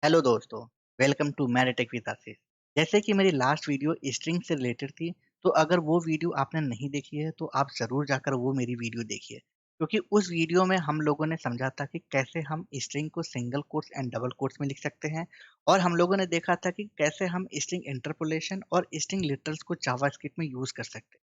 Hello दोस्तों, welcome to मैरिटेक with आशीष। जैसे कि मेरी लास्ट वीडियो स्ट्रिंग से रिलेटेड थी, तो अगर वो वीडियो आपने नहीं देखी है तो आप ज़रूर जाकर वो मेरी वीडियो देखिए। क्योंकि उस वीडियो में हम लोगों ने समझा था कि कैसे हम स्ट्रिंग को single quotes and double quotes में लिख सकते हैं, और हम लोगों ने देखा था कि कैसे हम स्ट्रिंग इंटरपोलेशन और स्ट्रिंग लिटरल्स को जावास्क्रिप्ट में यूज़ कर सकते हैं।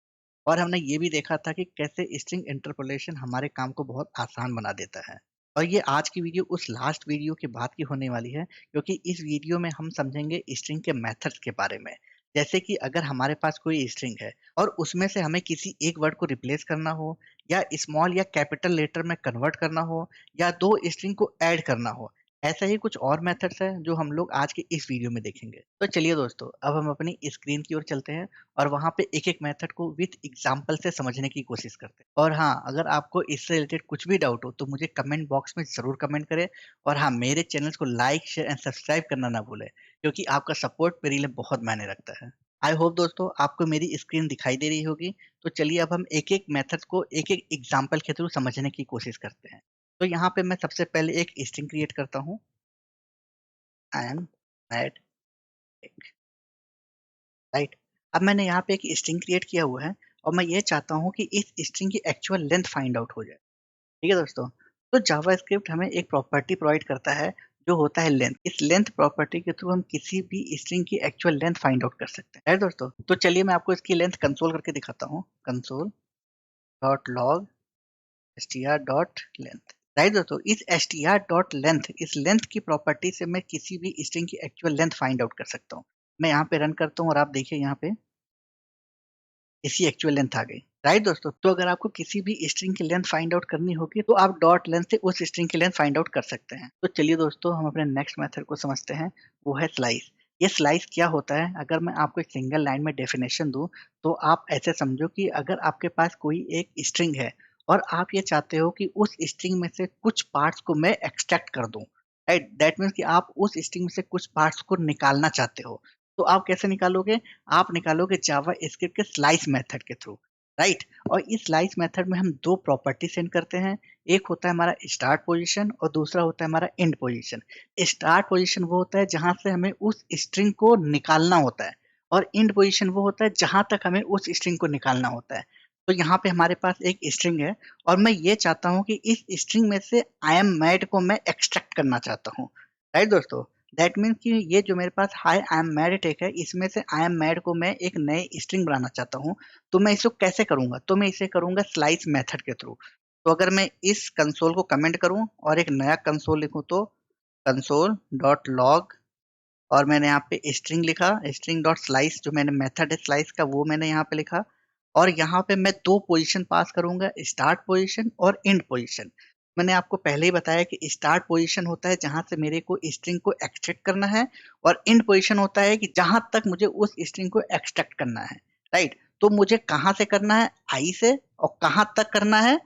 और हमने ये भी देखा था कि कैसे स्ट्रिंग इंटरपोलेशन हमारे काम को बहुत आसान बना देता है। और ये आज की वीडियो उस लास्ट वीडियो के बाद की होने वाली है, क्योंकि इस वीडियो में हम समझेंगे स्ट्रिंग के मेथड्स के बारे में। जैसे कि अगर हमारे पास कोई स्ट्रिंग है और उसमें से हमें किसी एक वर्ड को रिप्लेस करना हो, या स्मॉल या कैपिटल लेटर में कन्वर्ट करना हो, या दो स्ट्रिंग को ऐड करना हो, ऐसा ही कुछ और मेथड्स हैं जो हम लोग आज के इस वीडियो में देखेंगे। तो चलिए दोस्तों, अब हम अपनी स्क्रीन की ओर चलते हैं और वहाँ पे एक-एक मेथड को विथ एग्जांपल से समझने की कोशिश करते हैं। और हाँ, अगर आपको इससे रिलेटेड कुछ भी डाउट हो तो मुझे कमेंट बॉक्स में ज़रूर कमेंट करें। और हाँ, मेरे चैनल्स को लाइक, शेयर एंड सब्सक्राइब करना ना भूलें, क्योंकि आपका सपोर्ट मेरे लिए बहुत मायने रखता है। आई होप दोस्तों आपको मेरी स्क्रीन दिखाई दे रही होगी। तो चलिए अब हम एक-एक मेथड्स को एक-एक एग्जांपल के थ्रू समझने की कोशिश करते हैं। तो यहाँ पे मैं सबसे पहले एक स्ट्रिंग क्रिएट करता हूँ, आई एम मैड, राइट। अब मैंने यहाँ पे एक स्ट्रिंग क्रिएट किया हुआ है और मैं ये चाहता हूँ कि इस स्ट्रिंग की एक्चुअल लेंथ फाइंड आउट हो जाए। ठीक है दोस्तों? तो जावास्क्रिप्ट हमें एक प्रॉपर्टी प्रोवाइड करता है जो होता है लेंथ। इस लेंथ प्रॉपर्टी के थ्रू हम किसी भी स्ट्रिंग की एक्चुअल लेंथ फाइंड आउट कर सकते हैं। राइट दोस्तों? तो चलिए मैं आपको इसकी लेंथ कंसोल करके दिखाता हूँ। Console dot log str dot length. Right दोस्तों, इस str डॉट लेंथ, इस लेंथ की प्रॉपर्टी से मैं किसी भी स्ट्रिंग की एक्चुअल लेंथ फाइंड आउट कर सकता हूँ। मैं यहाँ पे रन करता हूँ और आप देखिए यहाँ पे इसकी एक्चुअल लेंथ आ गई। राइट दोस्तों, तो अगर आपको किसी भी स्ट्रिंग की लेंथ फाइंड आउट करनी होगी तो आप डॉट लेंथ से उस स्ट्रिंग की लेंथ फाइंड आउट कर सकते हैं। तो चलिए दोस्तों, हम अपने नेक्स्ट मेथड को समझते हैं, वो है स्लाइस। ये स्लाइस क्या होता है? अगर मैं आपको एक सिंगल लाइन में डेफिनेशन दूं, तो आप ऐसे समझो कि अगर आपके पास कोई एक स्ट्रिंग है और आप ये चाहते हो कि उस स्ट्रिंग में से कुछ पार्ट्स को मैं एक्सट्रैक्ट कर दूं, राइट, दैट मीन्स कि आप उस स्ट्रिंग में से कुछ पार्ट्स को निकालना चाहते हो। तो आप कैसे निकालोगे? आप निकालोगे जावा स्क्रिप्ट के स्लाइस मेथड के थ्रू, राइट। और इस स्लाइस मेथड में हम दो प्रॉपर्टी सेंड करते हैं। एक होता है हमारा स्टार्ट पोजीशन और दूसरा होता है हमारा एंड पोजीशन। स्टार्ट पोजीशन वो होता है जहां से हमें उस स्ट्रिंग को निकालना होता है, और एंड पोजीशन वो होता है जहां तक हमें उस स्ट्रिंग को निकालना होता है। तो यहाँ पे हमारे पास एक स्ट्रिंग है और मैं ये चाहता हूँ कि इस स्ट्रिंग में से आई एम मैड को मैं एक्सट्रैक्ट करना चाहता हूँ। राइट दोस्तों, दैट मीन्स कि ये जो मेरे पास hi I M med tech है, इसमें से आई एम मैड को मैं एक नए स्ट्रिंग बनाना चाहता हूँ। तो मैं इसको कैसे करूँगा? तो मैं इसे करूँगा स्लाइस मेथड के थ्रू। तो अगर मैं इस कंसोल को कमेंट करूँ और एक नया कंसोल लिखूँ, तो कंसोल डॉट लॉग, और मैंने यहाँ पे स्ट्रिंग लिखा, स्ट्रिंग डॉट स्लाइस, जो मैंने मेथड है स्लाइस का वो मैंने यहाँ पे लिखा। और यहाँ पे मैं दो पोजीशन पास करूँगा, स्टार्ट पोजीशन और एंड पोजीशन। मैंने आपको पहले ही बताया कि स्टार्ट पोजीशन होता है जहाँ से मेरे को स्ट्रिंग को एक्सट्रैक्ट करना है, और एंड पोजीशन होता है कि जहाँ तक मुझे उस स्ट्रिंग को एक्सट्रैक्ट करना है, राइट। तो मुझे कहाँ से करना है? आई से, और कहाँ तक करना है?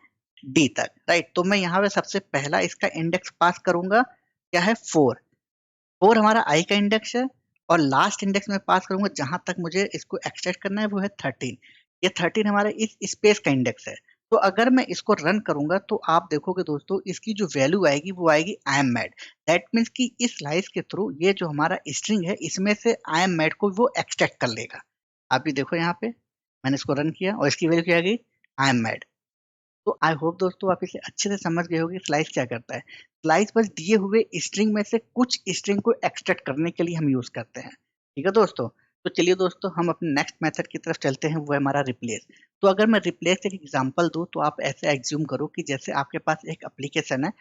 डी तक, राइट। तो मैं यहाँ पे सबसे पहला इसका इंडेक्स पास करूंगा, क्या है? 4। 4 हमारा आई का इंडेक्स है, और लास्ट इंडेक्स में पास करूंगा जहां तक मुझे इसको एक्सट्रैक्ट करना है, वो है 13। ये 13 हमारा इस स्पेस का इंडेक्स है। तो अगर मैं इसको रन करूंगा तो आप देखोगे दोस्तों, इसकी जो वैल्यू आएगी वो आएगी आई एम मैड। दैट मीन्स कि इस स्लाइस के थ्रू ये जो हमारा स्ट्रिंग है, इसमें से आई एम मैड को वो एक्सट्रैक्ट कर लेगा। आप भी देखो यहाँ पे, मैंने इसको रन किया और इसकी वैल्यू क्या आ गई? आई एम मैड। तो आई होप दोस्तों आप इसे अच्छे से समझ गए होंगे स्लाइस क्या करता है। स्लाइस बस दिए हुए स्ट्रिंग में से कुछ स्ट्रिंग को एक्सट्रैक्ट करने के लिए हम यूज करते हैं। ठीक है दोस्तों? तो चलिए दोस्तों, हम अपने नेक्स्ट मेथड की तरफ चलते हैं, वो है हमारा रिप्लेस। तो अगर मैं रिप्लेस एक एग्जांपल दूं, तो आप ऐसे एज्यूम करो कि जैसे आपके पास एक एप्लीकेशन है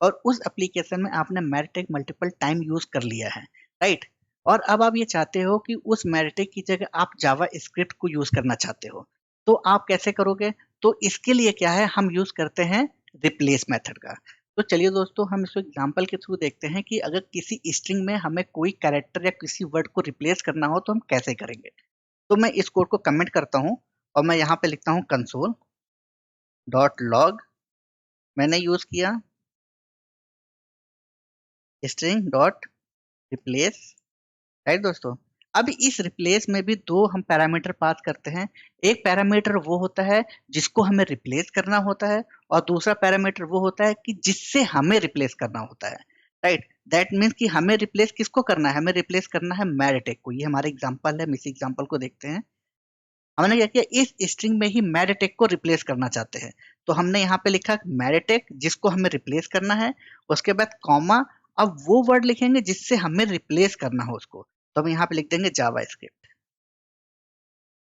और उस एप्लीकेशन में आपने मैरिटेक मल्टीपल टाइम यूज कर लिया है, राइट। और अब आप ये चाहते हो कि उस मैरिटेक की जगह आप जावा स्क्रिप्ट को यूज करना चाहते हो। तो आप कैसे करोगे? तो इसके लिए क्या है, हम यूज करते हैं रिप्लेस मेथड का। तो चलिए दोस्तों, हम इसको एग्जांपल के थ्रू देखते हैं कि अगर किसी स्ट्रिंग में हमें कोई कैरेक्टर या किसी वर्ड को रिप्लेस करना हो तो हम कैसे करेंगे। तो मैं इस कोड को कमेंट करता हूँ और मैं यहाँ पे लिखता हूँ कंसोल डॉट लॉग, मैंने यूज किया स्ट्रिंग डॉट रिप्लेस, राइट दोस्तों। अब इस रिप्लेस में भी दो हम पैरामीटर पास करते हैं। एक पैरामीटर वो होता है जिसको हमें रिप्लेस करना होता है, और दूसरा पैरामीटर वो होता है कि जिससे हमें रिप्लेस करना होता है। राइट। दैट मीन्स कि हमें रिप्लेस किसको करना है, हमें रिप्लेस करना है मैरिटेक को। ये हमारा एग्जांपल है, हम इसी एग्जांपल को देखते हैं। हमने क्या किया, इस स्ट्रिंग में ही मैरिटेक को रिप्लेस करना चाहते हैं, तो हमने यहाँ पे लिखा मैरिटेक जिसको हमें रिप्लेस करना है, उसके बाद कॉमा, अब वो वर्ड लिखेंगे जिससे हमें रिप्लेस करना हो उसको, तो हम यहाँ पे लिख देंगे जावास्क्रिप्ट।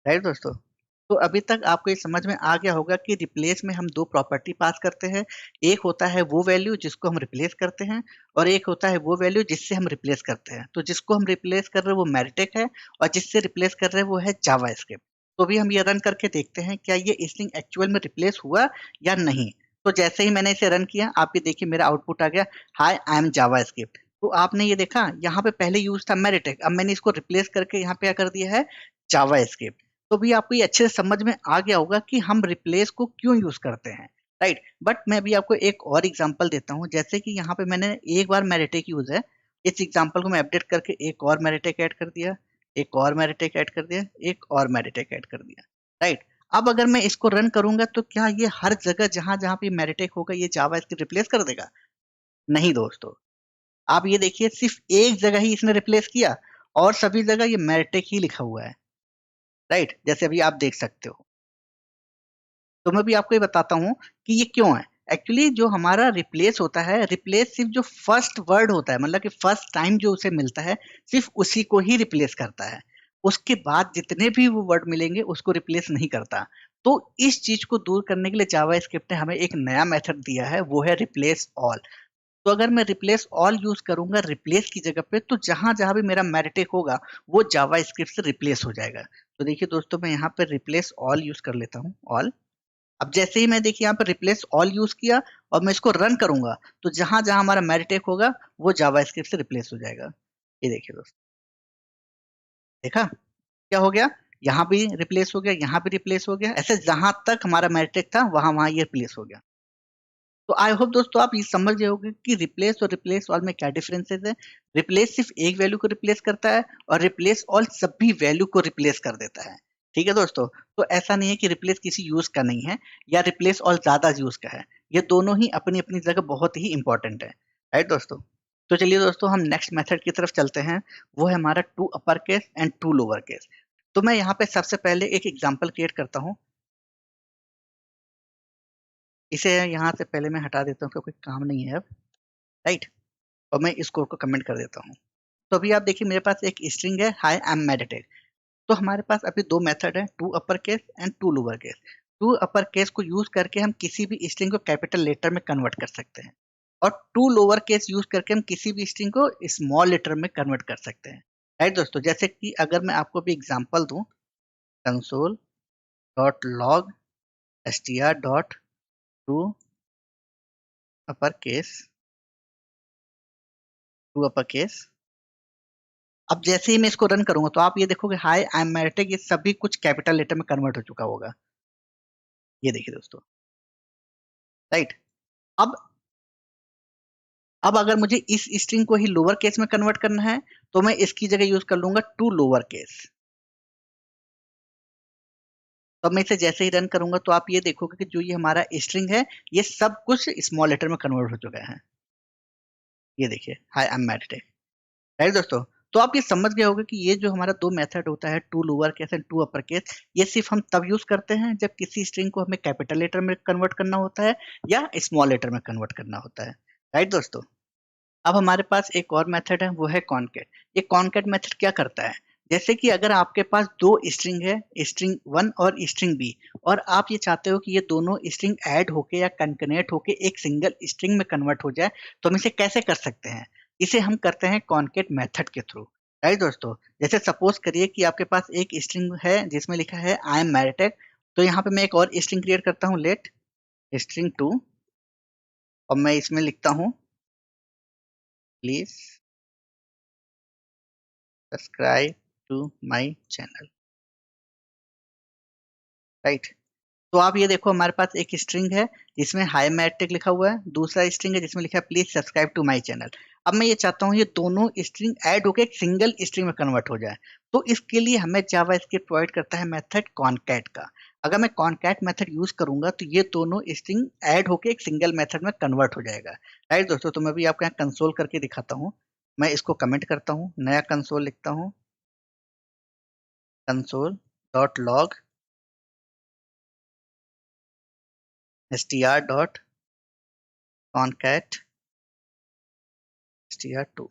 राइट दोस्तों, तो अभी तक आपको ये समझ में आ गया होगा कि रिप्लेस में हम दो प्रॉपर्टी पास करते हैं। एक होता है वो वैल्यू जिसको हम रिप्लेस करते हैं, और एक होता है वो वैल्यू जिससे हम रिप्लेस करते हैं। तो जिसको हम रिप्लेस कर रहे हैं वो मैरिटेक है, और जिससे रिप्लेस कर रहे हैं वो है जावास्क्रिप्ट। तो अभी हम ये रन करके देखते हैं क्या ये स्ट्रिंग एक्चुअल में रिप्लेस हुआ या नहीं। तो जैसे ही मैंने इसे रन किया, आप ये देखिए मेरा आउटपुट आ गया, हाई आई एम जावास्क्रिप्ट। तो आपने ये देखा यहाँ पे पहले यूज था मैरिटेक, अब मैंने इसको रिप्लेस करके यहाँ पे क्या कर दिया है, जावास्क्रिप्ट। तो भी आपको ये अच्छे से समझ में आ गया होगा कि हम रिप्लेस को क्यों यूज करते हैं। राइट, बट मैं अभी आपको एक और एग्जांपल देता हूँ। जैसे कि यहाँ पे मैंने एक बार मैरिटेक यूज है, इस एग्जांपल को मैं अपडेट करके एक और मैरिटेक ऐड कर दिया, एक और मैरिटेक ऐड कर दिया, एक और मैरिटेक ऐड कर दिया। राइट, अब अगर मैं इसको रन करूंगा तो क्या ये हर जगह जहां जहां पे मैरिटेक होगा ये जावा इसकी रिप्लेस कर देगा? नहीं दोस्तों, आप ये देखिए सिर्फ एक जगह ही इसने रिप्लेस किया, और सभी जगह ये मैरिटेक ही लिखा हुआ है। राइट, जैसे अभी आप देख सकते हो। तो मैं भी आपको ये बताता हूँ कि ये क्यों है। एक्चुअली जो हमारा रिप्लेस होता है, रिप्लेस सिर्फ जो फर्स्ट वर्ड होता है, मतलब कि फर्स्ट टाइम जो उसे मिलता है, सिर्फ उसी को ही रिप्लेस करता है। उसके बाद जितने भी वो वर्ड मिलेंगे उसको रिप्लेस नहीं करता। तो इस चीज को दूर करने के लिए जावास्क्रिप्ट ने हमें एक नया मेथड दिया है, वो है रिप्लेस ऑल। तो अगर मैं रिप्लेस ऑल यूज करूंगा रिप्लेस की जगह पे, तो जहां जहां भी मेरा मैरिटेक होगा वो जावास्क्रिप्ट से रिप्लेस हो जाएगा। तो देखिए दोस्तों, मैं यहाँ पे रिप्लेस ऑल यूज कर लेता हूँ, ऑल। अब जैसे ही मैं देखिए यहाँ पर रिप्लेस ऑल यूज किया और मैं इसको रन करूंगा, तो जहां जहां हमारा मैरिटेक होगा वो जावास्क्रिप्ट से रिप्लेस हो जाएगा। ये देखिए दोस्तों, देखा क्या हो गया, यहाँ भी रिप्लेस हो गया, यहाँ भी रिप्लेस हो गया, ऐसे जहां तक हमारा मैरिटेक था वहां वहां ये रिप्लेस हो गया। तो आई होप दोस्तों आप ये समझ गए होंगे कि रिप्लेस और रिप्लेस ऑल में क्या डिफरेंसेस है। रिप्लेस सिर्फ एक वैल्यू को रिप्लेस करता है, और रिप्लेस ऑल सभी वैल्यू को रिप्लेस कर देता है। ठीक है दोस्तों, तो ऐसा नहीं है कि रिप्लेस किसी यूज का नहीं है, या रिप्लेस ऑल ज्यादा यूज का है। ये दोनों ही अपनी अपनी जगह बहुत ही इंपॉर्टेंट है। राइट दोस्तों, तो चलिए दोस्तों हम नेक्स्ट मेथड की तरफ चलते हैं। वो है हमारा to upper case and to lower case. तो मैं यहाँ पे सबसे पहले एक एग्जाम्पल क्रिएट करता हूँ। इसे यहाँ से पहले मैं हटा देता हूँ क्योंकि काम नहीं है अब। राइट, और मैं इस कोड को कमेंट कर देता हूँ। तो अभी आप देखिए मेरे पास एक स्ट्रिंग है, हाई आई एम मेडिटेक। तो हमारे पास अभी दो मेथड है, to upper case and to lower case. To upper case को यूज करके हम किसी भी स्ट्रिंग को कैपिटल लेटर में कन्वर्ट कर सकते हैं, और टू लोअर केस यूज करके हम किसी भी स्ट्रिंग को स्मॉल लेटर में कन्वर्ट कर सकते हैं। राइट दोस्तों, जैसे कि अगर मैं आपको भी एग्जांपल दूं, console dot log str dot to upper case, to upper case. अब जैसे ही मैं इसको रन करूंगा तो आप ये देखोगे हाई आई एम मैरिटेक ये सभी कुछ कैपिटल लेटर में कन्वर्ट हो चुका होगा। ये देखिए दोस्तों। राइट, अब अगर मुझे इस स्ट्रिंग को ही लोअर केस में कन्वर्ट करना है, तो मैं इसकी जगह यूज कर लूंगा टू लोअर केस। तो मैं इसे जैसे ही रन करूंगा तो आप ये देखोगे कि जो ये हमारा स्ट्रिंग है ये सब कुछ स्मॉल लेटर में कन्वर्ट हो चुका है। ये देखिए हाई आई एम मैरिटेक। राइट दोस्तों, तो आप ये समझ गए होंगे कि ये जो हमारा दो मेथड होता है, to lower case and to upper case, ये सिर्फ हम तब यूज करते हैं जब किसी स्ट्रिंग को हमें कैपिटल लेटर में कन्वर्ट करना होता है या स्मॉल लेटर में कन्वर्ट करना होता है। राइट दोस्तों, अब हमारे पास एक और मेथड है, वो है कॉनकैट। ये कॉनकैट मेथड क्या करता है, जैसे कि अगर आपके पास दो स्ट्रिंग है, स्ट्रिंग वन और स्ट्रिंग बी, और आप ये चाहते हो कि ये दोनों स्ट्रिंग ऐड होके या कंकनेट होके एक सिंगल स्ट्रिंग में कन्वर्ट हो जाए, तो हम इसे कैसे कर सकते हैं? इसे हम करते हैं कॉनकैट मेथड के थ्रू। राइट दोस्तों, जैसे सपोज करिए कि आपके पास एक स्ट्रिंग है जिसमें लिखा है आई एम मैरिटेक। तो यहाँ पे मैं एक और स्ट्रिंग क्रिएट करता हूँ, लेट स्ट्रिंग टू, और मैं इसमें लिखता हूँ please subscribe to my channel. Right, तो आप ये देखो हमारे पास एक स्ट्रिंग है जिसमें हाई मैट्रिक लिखा हुआ है, दूसरा स्ट्रिंग है जिसमें लिखा है please subscribe to my channel. अब मैं ये चाहता हूँ ये दोनों स्ट्रिंग ऐड होकर एक सिंगल स्ट्रिंग में कन्वर्ट हो जाए। तो इसके लिए हमें जावास्क्रिप्ट प्रोवाइड करता है मेथड कॉनकैट का। अगर मैं कॉनकैट मेथड यूज करूंगा तो ये दोनों स्ट्रिंग ऐड होके एक सिंगल मेथड में कन्वर्ट हो जाएगा। राइट दोस्तों, तो मैं भी आपको यहाँ कंसोल करके दिखाता हूँ। मैं इसको कमेंट करता हूँ, नया कंसोल लिखता हूँ, console dot log str dot concat str2।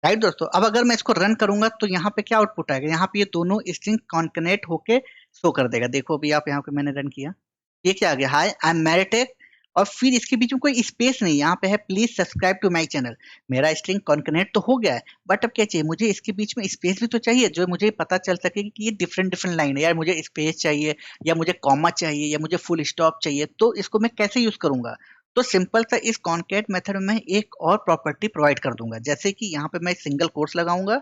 Right दोस्तों, अब अगर मैं इसको रन करूंगा तो यहाँ पे क्या आउटपुट आएगा, यहाँ पे ये दोनों स्ट्रिंग कॉन्कनेट होके शो कर देगा। देखो अभी आप यहाँ पे मैंने रन किया, ये क्या आ गया, हाय आई एम मैरिटेक, और फिर इसके बीच में कोई स्पेस नहीं, यहाँ पे है please subscribe to my channel. मेरा स्ट्रिंग कॉन्कनेट तो हो गया है, बट अब क्या चाहिए मुझे, इसके बीच में स्पेस भी तो चाहिए जो मुझे पता चल सके कि ये डिफरेंट डिफरेंट लाइन है। यार मुझे स्पेस चाहिए, या मुझे कॉमा चाहिए, या मुझे फुल स्टॉप चाहिए, तो इसको मैं कैसे यूज करूंगा। तो सिंपल सा इस कॉनकैट मेथड में मैं एक और प्रॉपर्टी प्रोवाइड कर दूंगा, जैसे कि यहाँ पे मैं सिंगल कोट्स लगाऊंगा,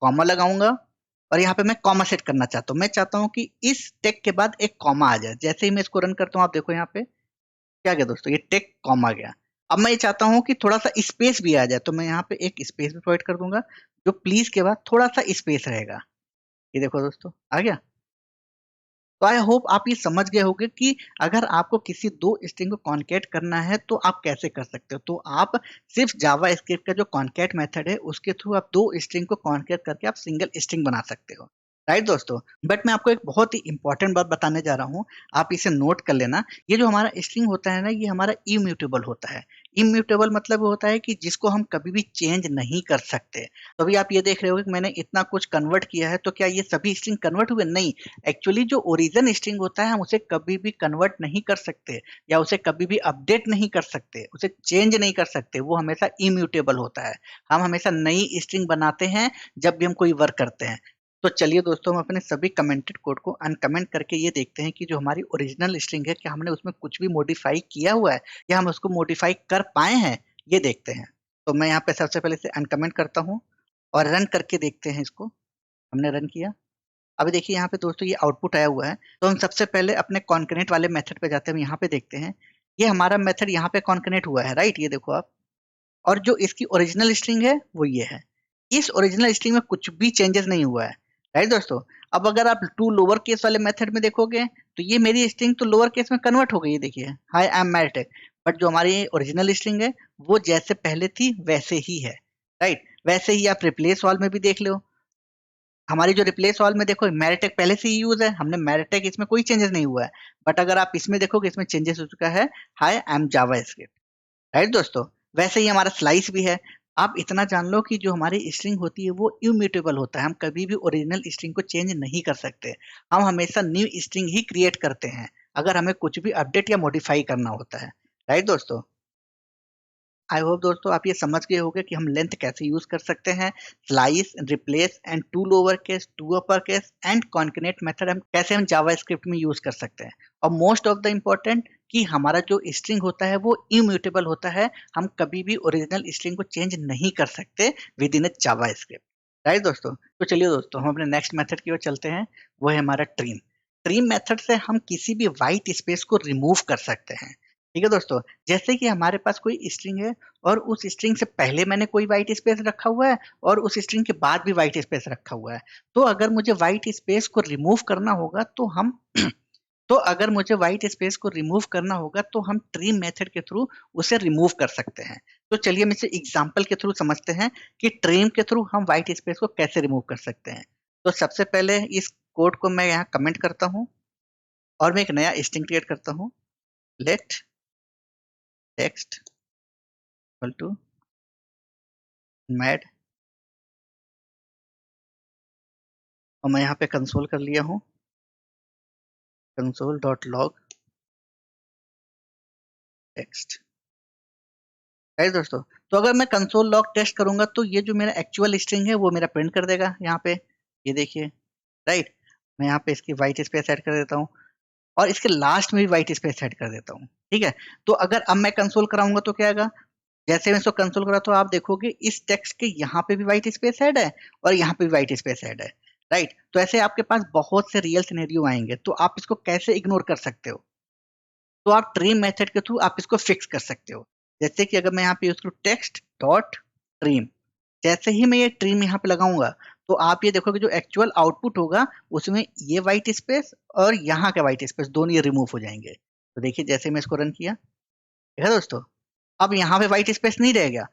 कॉमा लगाऊंगा, और यहाँ पे मैं कॉमा सेट करना चाहता हूँ। मैं चाहता हूँ कि इस टेक के बाद एक कॉमा आ जाए। जैसे ही मैं इसको रन करता हूँ आप देखो यहाँ पे क्या गया दोस्तों, ये टेक कॉमा आ गया। अब मैं ये चाहता हूँ कि थोड़ा सा स्पेस भी आ जाए, तो मैं यहाँ पे एक स्पेस भी प्रोवाइड कर दूंगा, जो प्लीज के बाद थोड़ा सा स्पेस रहेगा। ये देखो दोस्तों आ गया। तो आई होप आप ये समझ गए होंगे कि अगर आपको किसी दो स्ट्रिंग को कॉन्कैट करना है तो आप कैसे कर सकते हो। तो आप सिर्फ जावा स्क्रिप्ट का जो कॉन्कैट मेथड है उसके थ्रू आप दो स्ट्रिंग को कॉन्कैट करके आप सिंगल स्ट्रिंग बना सकते हो। राइट दोस्तों, बट मैं आपको एक बहुत ही इंपॉर्टेंट बात बताने जा रहा हूँ, आप इसे नोट कर लेना। ये जो हमारा स्ट्रिंग होता है ना, ये हमारा इम्यूटेबल होता है। इम्यूटेबल मतलब होता है कि जिसको हम कभी भी चेंज नहीं कर सकते। तो अभी आप ये देख रहे हो कि मैंने इतना कुछ कन्वर्ट किया है, तो क्या ये सभी स्ट्रिंग कन्वर्ट हुए? नहीं। एक्चुअली जो ओरिजिन स्ट्रिंग होता है हम उसे कभी भी कन्वर्ट नहीं कर सकते, या उसे कभी भी अपडेट नहीं कर सकते, उसे चेंज नहीं कर सकते, वो हमेशा इम्यूटेबल होता है। हम हमेशा नई स्ट्रिंग बनाते हैं जब भी हम कोई वर्क करते हैं। तो चलिए दोस्तों, हम अपने सभी कमेंटेड कोड को अनकमेंट करके ये देखते हैं कि जो हमारी ओरिजिनल स्ट्रिंग है क्या हमने उसमें कुछ भी मॉडिफाई किया हुआ है, या हम उसको मॉडिफाई कर पाए हैं, ये देखते हैं। तो मैं यहाँ पे सबसे पहले इसे अनकमेंट करता हूँ और रन करके देखते हैं इसको। हमने रन किया, अभी देखिए यहाँ पे दोस्तों ये आउटपुट आया हुआ है। तो हम सबसे पहले अपने कॉन्कनेट वाले मेथड पे जाते हैं, हम यहाँ पे देखते हैं, ये हमारा मेथड यहाँ पे कॉन्कनेट हुआ है। राइट, ये देखो आप, और जो इसकी ओरिजिनल स्ट्रिंग है वो ये है। इस ओरिजिनल स्ट्रिंग में कुछ भी चेंजेस नहीं हुआ है। राइट दोस्तों, अब अगर आप टू लोअर केस वाले मेथड में देखोगे तो ये मेरी स्ट्रिंग तो लोअर केस में कन्वर्ट हो गई है, देखिए हाय आई एम मैरिटेक। बट जो हमारी ओरिजिनल स्ट्रिंग है वो जैसे पहले थी वैसे ही है। राइट, वैसे ही आप रिप्लेस ऑल में भी देख लो, हमारी जो रिप्लेस ऑल में देखो मैरिटेक पहले से ही यूज है, हमने मैरिटेक, इसमें कोई चेंजेस नहीं हुआ है। बट अगर आप इसमें देखोगे इसमें चेंजेस हो चुका है, hi I am JavaScript. Right दोस्तों, वैसे ही हमारा स्लाइस भी है। आप इतना जान लो कि जो हमारी स्ट्रिंग होती है वो इम्यूटेबल होता है, हम कभी भी ओरिजिनल स्ट्रिंग को चेंज नहीं कर सकते। हम हमेशा न्यू स्ट्रिंग ही क्रिएट करते हैं अगर हमें कुछ भी अपडेट या मॉडिफाई करना होता है। राइट दोस्तों, आई होप दोस्तों आप ये समझ गए होंगे कि हम लेंथ कैसे यूज कर सकते हैं। Slice, replace and to lower case, to upper case and concat method हम जावा स्क्रिप्ट में यूज कर सकते हैं। और मोस्ट ऑफ द इम्पोर्टेंट कि हमारा जो स्ट्रिंग होता है वो इम्यूटेबल होता है, हम कभी भी ओरिजिनल स्ट्रिंग को चेंज नहीं कर सकते with in A Java script. Right दोस्तों, तो चलिए दोस्तों हम अपने नेक्स्ट मेथड की ओर चलते हैं, वो है हमारा ट्रिम। ट्रिम मेथड से हम किसी भी व्हाइट स्पेस को रिमूव कर सकते हैं। ठीक है दोस्तों, जैसे कि हमारे पास कोई स्ट्रिंग है और उस स्ट्रिंग से पहले मैंने कोई व्हाइट स्पेस रखा हुआ है और उस स्ट्रिंग के बाद भी व्हाइट स्पेस रखा हुआ है। तो अगर मुझे व्हाइट स्पेस को रिमूव करना होगा तो हम तो अगर मुझे व्हाइट स्पेस को रिमूव करना होगा तो हम ट्रिम मेथड के थ्रू उसे रिमूव कर सकते हैं। तो चलिए हम इसे एग्जांपल के थ्रू समझते हैं कि ट्रिम के थ्रू हम व्हाइट स्पेस को कैसे रिमूव कर सकते हैं। तो सबसे पहले इस कोड को मैं यहाँ कमेंट करता हूँ और मैं एक नया स्ट्रिंग क्रिएट करता हूँ, let text equal to mad, और मैं यहाँ पे कंसोल कर लिया हूँ, console dot log text. Right दोस्तों, तो अगर मैं कंसोल लॉग टेस्ट करूंगा तो ये जो मेरा एक्चुअल स्ट्रिंग है वो मेरा प्रिंट कर देगा यहाँ पे, ये देखिए। राइट, मैं यहाँ पे इसकी व्हाइट स्पेस ऐड कर देता हूँ और इसके लास्ट में भी व्हाइट स्पेस ऐड कर देता हूँ। ठीक है, तो अगर अब मैं कंसोल कराऊंगा तो क्या आएगा, जैसे मैं इसको कंसोल करा तो आप देखोगे इस टेक्स्ट के यहाँ पे भी व्हाइट स्पेस ऐड है और यहाँ पे भी व्हाइट स्पेस ऐड है। राइट, तो ऐसे आपके पास बहुत से रियल सिनेरियो आएंगे, तो आप इसको कैसे इग्नोर कर सकते हो। तो आप ट्रिम मेथड के थ्रू आप इसको फिक्स कर सकते हो। जैसे कि अगर मैं यहाँ पे यूज करूँ टेक्स्ट डॉट ट्रिम, जैसे ही मैं ये ट्रिम यहाँ पे लगाऊंगा तो आप ये देखोगे जो एक्चुअल आउटपुट होगा उसमें ये व्हाइट स्पेस और यहाँ के व्हाइट स्पेस दोनों ये रिमूव हो जाएंगे। तो देखिए जैसे मैं इसको रन किया, ठीक है दोस्तों, अब यहाँ पे व्हाइट स्पेस नहीं रह गया।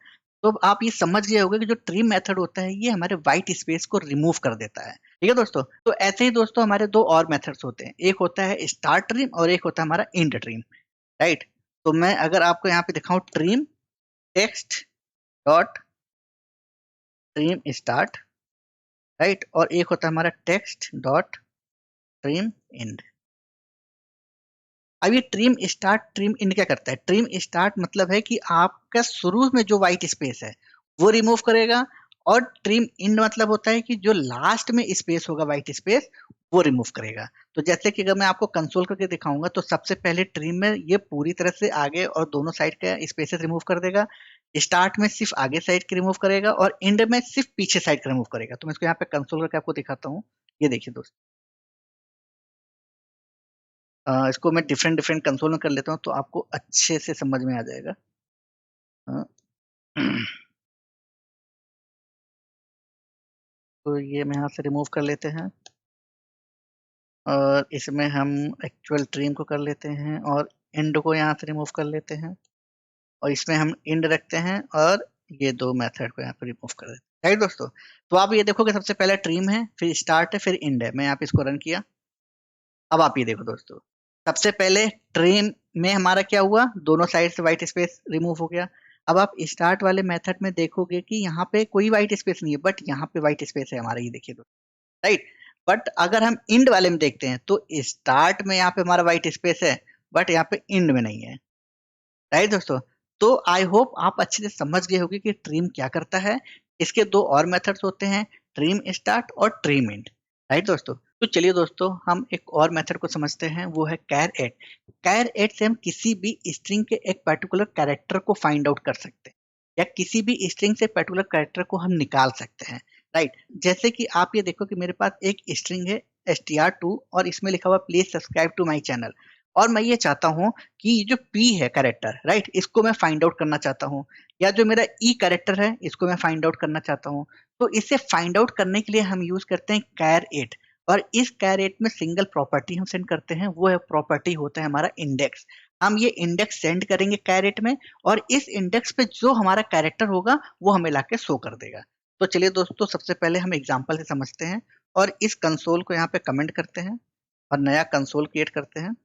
तो अब आप ये समझ गए होंगे कि जो ट्रिम मेथड होता है ये हमारे व्हाइट स्पेस को रिमूव कर देता है। ठीक है दोस्तों, तो ऐसे ही दोस्तों हमारे दो और मेथड्स होते हैं, एक होता है स्टार्ट ट्रिम और एक होता है हमारा एंड ट्रिम। राइट, तो मैं अगर आपको यहाँ पे दिखाऊं trim text dot trim start, right, और एक होता है हमारा टेक्स्ट डॉट ट्रिम एंड। अब ये ट्रिम स्टार्ट ट्रिम एंड क्या करता है? ट्रिम स्टार्ट मतलब है कि आपका शुरू में जो व्हाइट स्पेस है वो रिमूव करेगा, और ट्रिम एंड मतलब होता है कि जो लास्ट में स्पेस होगा व्हाइट स्पेस वो रिमूव करेगा। तो जैसे कि अगर मैं आपको कंसोल करके दिखाऊंगा तो सबसे पहले ट्रिम में ये पूरी तरह से आगे और दोनों साइड का स्पेसेस रिमूव कर देगा, स्टार्ट में सिर्फ आगे साइड के रिमूव करेगा और एंड में सिर्फ पीछे साइड का रिमूव करेगा। तो मैं इसको यहाँ पे कंसोल करके आपको दिखाता हूँ। ये देखिए दोस्त, इसको मैं डिफरेंट डिफरेंट कंसोल में कर लेता हूँ तो आपको अच्छे से समझ में आ जाएगा। अ, तो ये मैं यहाँ से रिमूव कर लेते हैं और इसमें हम एक्चुअल ट्रिम को कर लेते हैं और एंड को यहाँ से रिमूव कर लेते हैं और इसमें हम एंड रखते हैं और ये दो मेथड को यहाँ पे रिमूव कर देते हैं। राइट दोस्तों, तो आप ये देखोगे सबसे पहले ट्रिम है, फिर स्टार्ट है, फिर एंड है। मैं यहाँ पे इसको रन किया। अब आप ये देखो दोस्तों, सबसे पहले ट्रेन में हमारा क्या हुआ, दोनों साइड से व्हाइट स्पेस रिमूव हो गया। अब आप स्टार्ट वाले मेथड में देखोगे कि यहाँ पे कोई व्हाइट स्पेस नहीं है, बट यहाँ पे व्हाइट स्पेस है हमारा, ये देखिए दोस्तों। राइट, बट अगर हम इंड वाले में देखते हैं तो स्टार्ट में यहाँ पे हमारा व्हाइट स्पेस है, बट यहाँ पे इंड में नहीं है। राइट दोस्तों, तो आई होप आप अच्छे से समझ गए होंगे कि ट्रिम क्या करता है। इसके दो और मेथड्स होते हैं, ट्रिम स्टार्ट और ट्रिम एंड। राइट दोस्तों, तो चलिए दोस्तों हम एक और मेथड को समझते हैं, वो है कैर एट। कैर एट से हम किसी भी स्ट्रिंग के एक पर्टिकुलर कैरेक्टर को फाइंड आउट कर सकते हैं, या किसी भी स्ट्रिंग से पर्टिकुलर कैरेक्टर को हम निकाल सकते हैं। राइट, जैसे कि आप ये देखो कि मेरे पास एक स्ट्रिंग है str2 और इसमें लिखा हुआ please subscribe to my channel, और मैं ये चाहता हूँ कि जो पी है कैरेक्टर, राइट, इसको मैं फाइंड आउट करना चाहता हूँ, या जो मेरा ई कैरेक्टर है इसको मैं फाइंड आउट करना चाहता हूँ। तो इसे फाइंड आउट करने के लिए हम यूज करते हैं कैर एट, और इस कैर एट में सिंगल प्रॉपर्टी हम सेंड करते हैं, वो है प्रॉपर्टी होता है हमारा इंडेक्स। हम ये इंडेक्स सेंड करेंगे कैर एट में, और इस इंडेक्स पे जो हमारा कैरेक्टर होगा वो हमें लाके शो कर देगा। तो चलिए दोस्तों सबसे पहले हम एग्जाम्पल से समझते हैं, और इस कंसोल को यहाँ पे कमेंट करते हैं और नया कंसोल क्रिएट करते हैं।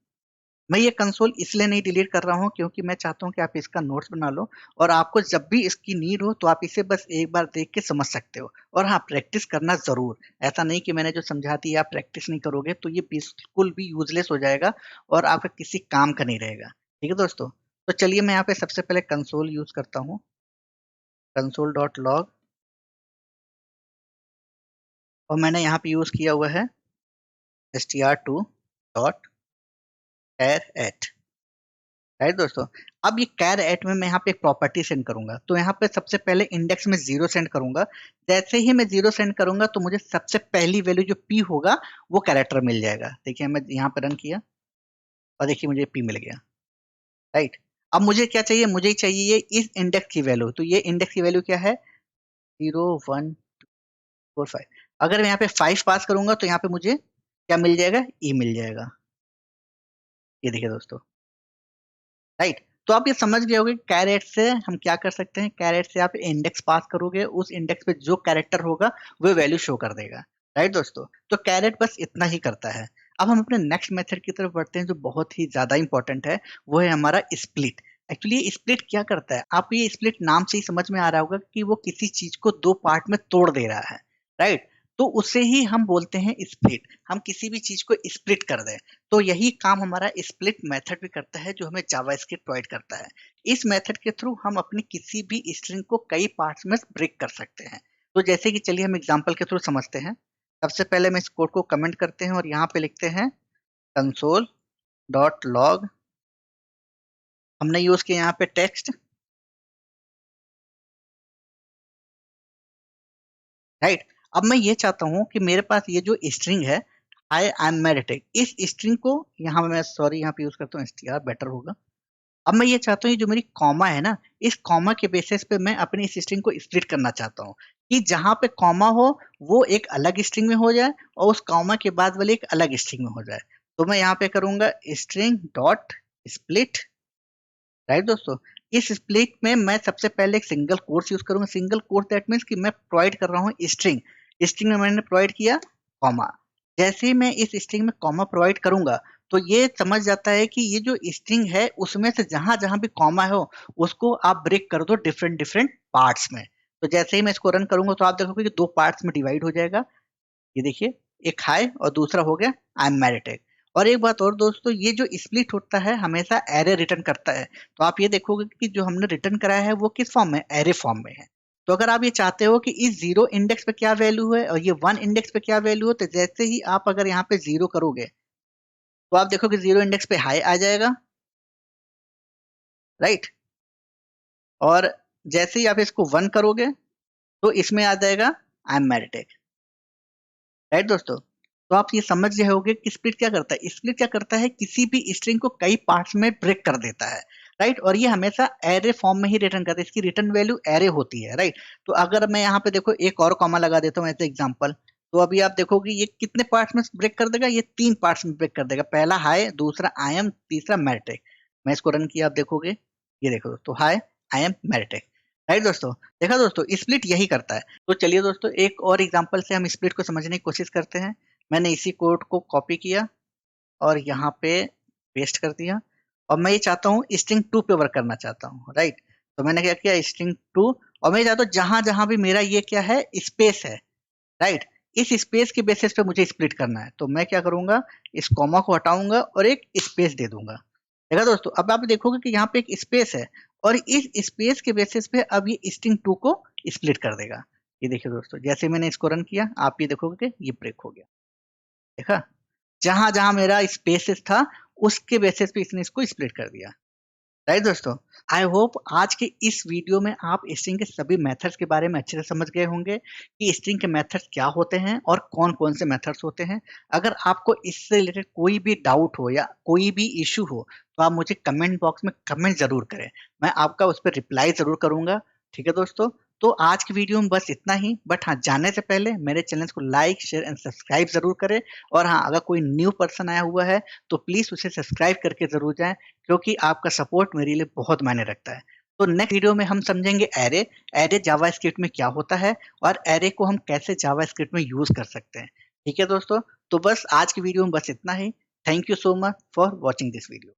मैं ये कंसोल इसलिए नहीं डिलीट कर रहा हूँ क्योंकि मैं चाहता हूँ कि आप इसका नोट्स बना लो, और आपको जब भी इसकी नीड हो तो आप इसे बस एक बार देख के समझ सकते हो। और हाँ, प्रैक्टिस करना जरूर, ऐसा नहीं कि मैंने जो समझा दी आप प्रैक्टिस नहीं करोगे तो ये बिल्कुल भी यूजलेस हो जाएगा और आपका किसी काम का नहीं रहेगा। ठीक है दोस्तों, तो चलिए मैं यहाँ पे सबसे पहले कंसोल यूज करता हूँ, कंसोल डॉट लॉग, और मैंने यहाँ पे यूज किया हुआ है str2 डॉट कैर एट। राइट दोस्तों, अब ये कैर एट में मैं यहाँ पे एक प्रॉपर्टी सेंड करूंगा, तो यहाँ पे सबसे पहले इंडेक्स में 0 सेंड करूंगा। जैसे ही मैं 0 सेंड करूंगा तो मुझे सबसे पहली वैल्यू जो पी होगा वो कैरेक्टर मिल जाएगा। देखिए मैं यहाँ पे रन किया और देखिए मुझे पी मिल गया। राइट, अब मुझे क्या चाहिए, मुझे चाहिए इस इंडेक्स की वैल्यू। तो ये इंडेक्स की वैल्यू क्या है, 0 1 4 5। अगर मैं यहाँ पे 5 पास करूंगा तो यहाँ पे मुझे क्या मिल जाएगा, ई मिल जाएगा। ये देखिए दोस्तों, राइट, तो आप ये समझ गए होंगे कैरेट से हम क्या कर सकते हैं। कैरेट से आप इंडेक्स पास करोगे, उस इंडेक्स पे जो कैरेक्टर होगा वो वैल्यू शो कर देगा। राइट दोस्तों, तो कैरेट बस इतना ही करता है। अब हम अपने नेक्स्ट मेथड की तरफ बढ़ते हैं जो बहुत ही ज्यादा इंपॉर्टेंट है, वो है हमारा स्प्लिट। एक्चुअली ये स्प्लिट क्या करता है, आप ये स्प्लिट नाम से ही समझ में आ रहा होगा कि वो किसी चीज को दो पार्ट में तोड़ दे रहा है। राइट, तो उसे ही हम बोलते हैं स्प्लिट, हम किसी भी चीज को स्प्लिट कर दें। तो यही काम हमारा स्प्लिट मेथड भी करता है जो हमें जावास्क्रिप्ट प्रोवाइड करता है। इस मेथड के थ्रू हम अपनी किसी भी स्ट्रिंग को कई पार्ट्स में ब्रेक कर सकते हैं। तो जैसे कि चलिए हम एग्जांपल के थ्रू समझते हैं। सबसे पहले हम इस कोड को कमेंट करते हैं और यहाँ पे लिखते हैं कंसोल डॉट लॉग, हमने यूज किया यहाँ पे टेक्स्ट। राइट, अब मैं ये चाहता हूँ कि मेरे पास ये जो स्ट्रिंग है हाय आई एम मेडिटेक, इस स्ट्रिंग को यहाँ मैं सॉरी यहाँ पे यूज करता हूँ str, बेटर होगा। अब मैं ये चाहता हूँ ये जो मेरी कॉमा है ना, इस कॉमा के बेसिस पे मैं अपनी इस स्ट्रिंग को स्प्लिट करना चाहता हूँ कि जहां पे कॉमा हो वो एक अलग स्ट्रिंग में हो जाए और उस कॉमा के बाद वाली एक अलग स्ट्रिंग में हो जाए। तो मैं यहाँ पे करूंगा स्ट्रिंग डॉट स्प्लिट, राइट दोस्तों। इस स्प्लिट में मैं सबसे पहले एक सिंगल कोट्स यूज करूंगा। सिंगल कोट दैट मीन्स कि मैं प्रोवाइड कर रहा हूँ स्ट्रिंग, स्ट्रिंग में मैंने प्रोवाइड किया कॉमा। जैसे ही मैं इस स्ट्रिंग में कॉमा प्रोवाइड करूंगा तो ये समझ जाता है कि ये जो स्ट्रिंग है उसमें से जहां जहां भी कॉमा हो उसको आप ब्रेक कर दो डिफरेंट डिफरेंट पार्ट्स में। तो जैसे ही मैं इसको रन करूंगा तो आप देखोगे कि दो पार्ट्स में डिवाइड हो जाएगा। ये देखिए, एक हाई और दूसरा हो गया आई एम मैरिटेड। और एक बात और दोस्तों, ये जो स्प्लिट होता है हमेशा एरे रिटर्न करता है। तो आप ये देखोगे कि जो हमने रिटर्न कराया है वो किस फॉर्म में, एरे फॉर्म में है। तो अगर आप ये चाहते हो कि इस जीरो इंडेक्स पे क्या वैल्यू है और ये वन इंडेक्स पे क्या वैल्यू है, तो जैसे ही आप अगर यहाँ पे जीरो करोगे तो आप देखोगे जीरो इंडेक्स पे हाई आ जाएगा, राइट। और जैसे ही आप इसको वन करोगे तो इसमें आ जाएगा आई एम मैरिटेड, राइट दोस्तों। तो आप ये समझ गए होंगे कि स्प्लिट क्या करता है। स्प्लिट क्या करता है, किसी भी स्ट्रिंग को कई पार्ट्स में ब्रेक कर देता है, राइट। और ये हमेशा एरे फॉर्म में ही रिटर्न करता है, इसकी रिटर्न वैल्यू एरे होती है, राइट। तो अगर मैं यहाँ पे देखो एक और कॉमा लगा देता हूँ एज एग्जाम्पल, तो अभी आप देखोगे ये कितने पार्ट्स में ब्रेक कर देगा, ये तीन पार्ट्स में ब्रेक कर देगा। पहला हाई, दूसरा आई एम, तीसरा मैरिटेक। मैं इसको रन किया, आप देखोगे ये देखो दोस्तों, हाई आई एम मैरिटेक, राइट दोस्तों। देखा दोस्तों, स्प्लिट यही करता है। तो चलिए दोस्तों एक और एग्जांपल से हम स्प्लिट को समझने की कोशिश करते हैं। मैंने इसी कोड को कॉपी किया और यहाँ पे पेस्ट कर दिया और मैं ये चाहता हूँ स्ट्रिंग टू पे वर्क करना चाहता हूँ, राइट। तो मैंने क्या किया, स्ट्रिंग टू, और मैं चाहता हूँ जहां जहां भी मेरा ये क्या है, स्पेस है, राइट, इस स्पेस के बेसिस पे मुझे स्प्लिट करना है। तो मैं क्या करूंगा, इस कॉमा को हटाऊंगा और एक स्पेस दे दूंगा। देखा दोस्तों, अब आप देखोगे कि यहाँ पे एक स्पेस है और इस स्पेस के बेसिस पे अब ये स्ट्रिंग टू को स्प्लिट कर देगा। ये देखिए दोस्तों, जैसे मैंने इसको रन किया आप ये देखोगे कि ये ब्रेक हो गया। देखा, जहां जहां मेरा स्पेसेस था उसके बेसिस पे इसने इसको स्प्लिट कर दिया, राइट दोस्तों। आई होप आज के इस वीडियो में आप स्ट्रिंग के सभी मेथड्स के बारे में अच्छे से समझ गए होंगे कि स्ट्रिंग के मेथड्स क्या होते हैं और कौन कौन से मेथड्स होते हैं। अगर आपको इससे रिलेटेड कोई भी डाउट हो या कोई भी इशू हो तो आप मुझे कमेंट बॉक्स में कमेंट जरूर करें, मैं आपका उस पर रिप्लाई जरूर करूंगा। ठीक है दोस्तों, तो आज की वीडियो में बस इतना ही। बट हाँ, जाने से पहले मेरे चैनल को लाइक शेयर एंड सब्सक्राइब जरूर करें। और हाँ, अगर कोई न्यू पर्सन आया हुआ है तो प्लीज उसे सब्सक्राइब करके जरूर जाएं, क्योंकि आपका सपोर्ट मेरे लिए बहुत मायने रखता है। तो नेक्स्ट वीडियो में हम समझेंगे एरे, एरे जावास्क्रिप्ट में क्या होता है और एरे को हम कैसे जावास्क्रिप्ट में यूज कर सकते हैं। ठीक है दोस्तों, तो बस आज की वीडियो में बस इतना ही। Thank you so much for watching this video.